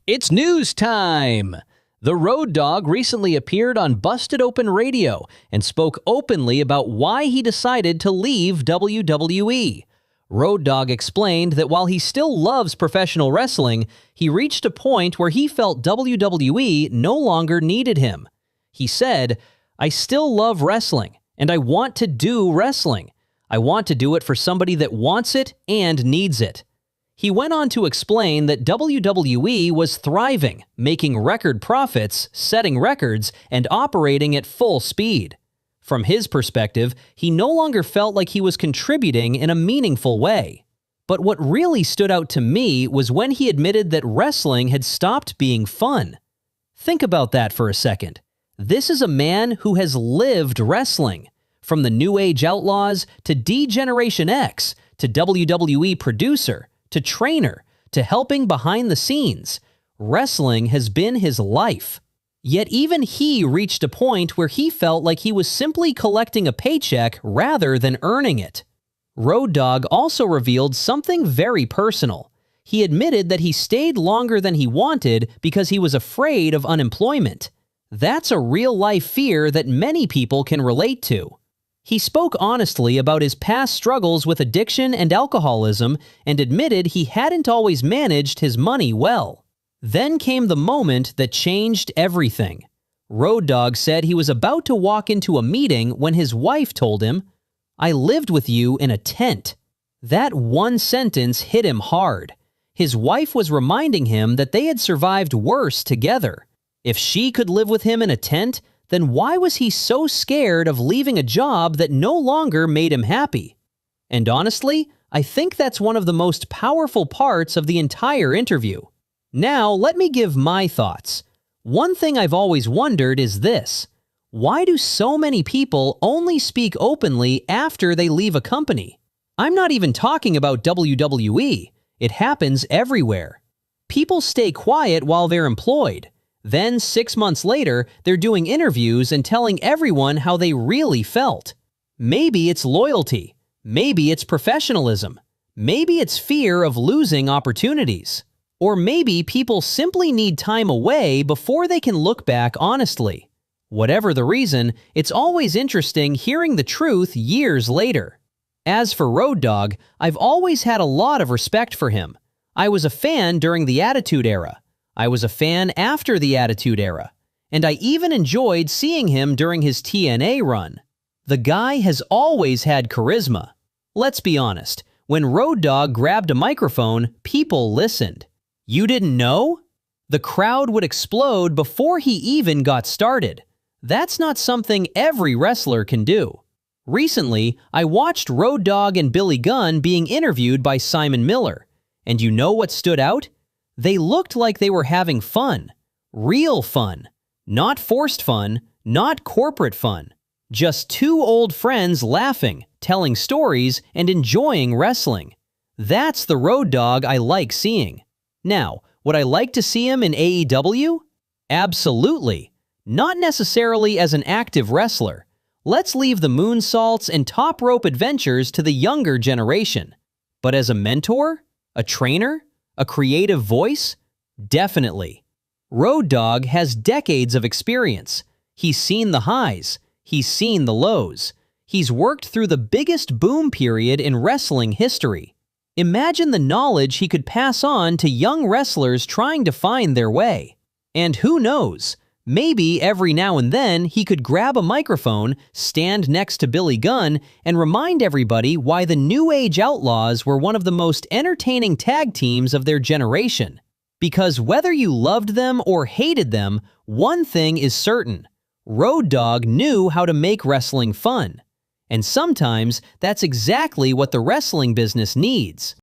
It's news time! The Road Dogg recently appeared on Busted Open Radio and spoke openly about why he decided to leave WWE. Road Dogg explained that while he still loves professional wrestling, he reached a point where he felt WWE no longer needed him. He said, "I still love wrestling, and I want to do wrestling. I want to do it for somebody that wants it and needs it." He went on to explain that WWE was thriving, making record profits, setting records, and operating at full speed. From his perspective, he no longer felt like he was contributing in a meaningful way. But what really stood out to me was when he admitted that wrestling had stopped being fun. Think about that for a second. This is a man who has lived wrestling. From the New Age Outlaws to D-Generation X to WWE producer to trainer, to helping behind the scenes. Wrestling has been his life. Yet even he reached a point where he felt like he was simply collecting a paycheck rather than earning it. Road Dogg also revealed something very personal. He admitted that he stayed longer than he wanted because he was afraid of unemployment. That's a real-life fear that many people can relate to. He spoke honestly about his past struggles with addiction and alcoholism and admitted he hadn't always managed his money well. Then came the moment that changed everything. Road Dogg said he was about to walk into a meeting when his wife told him, "I lived with you in a tent." That one sentence hit him hard. His wife was reminding him that they had survived worse together. If she could live with him in a tent, then why was he so scared of leaving a job that no longer made him happy? And honestly, I think that's one of the most powerful parts of the entire interview. Now, let me give my thoughts. One thing I've always wondered is this: why do so many people only speak openly after they leave a company? I'm not even talking about WWE. It happens everywhere. People stay quiet while they're employed. Then, 6 months later, they're doing interviews and telling everyone how they really felt. Maybe it's loyalty. Maybe it's professionalism. Maybe it's fear of losing opportunities. Or maybe people simply need time away before they can look back honestly. Whatever the reason, it's always interesting hearing the truth years later. As for Road Dogg, I've always had a lot of respect for him. I was a fan during the Attitude Era. I was a fan after the Attitude Era, and I even enjoyed seeing him during his TNA run. The guy has always had charisma. Let's be honest, when Road Dogg grabbed a microphone, people listened. You didn't know? The crowd would explode before he even got started. That's not something every wrestler can do. Recently, I watched Road Dogg and Billy Gunn being interviewed by Simon Miller, and you know what stood out? They looked like they were having fun. Real fun. Not forced fun, not corporate fun. Just two old friends laughing, telling stories, and enjoying wrestling. That's the Road Dogg I like seeing. Now, would I like to see him in AEW? Absolutely. Not necessarily as an active wrestler. Let's leave the moonsaults and top rope adventures to the younger generation. But as a mentor? A trainer? A creative voice? Definitely. Road Dogg has decades of experience. He's seen the highs. He's seen the lows. He's worked through the biggest boom period in wrestling history. Imagine the knowledge he could pass on to young wrestlers trying to find their way. And who knows? Maybe every now and then he could grab a microphone, stand next to Billy Gunn, and remind everybody why the New Age Outlaws were one of the most entertaining tag teams of their generation. Because whether you loved them or hated them, one thing is certain: Road Dogg knew how to make wrestling fun. And sometimes that's exactly what the wrestling business needs.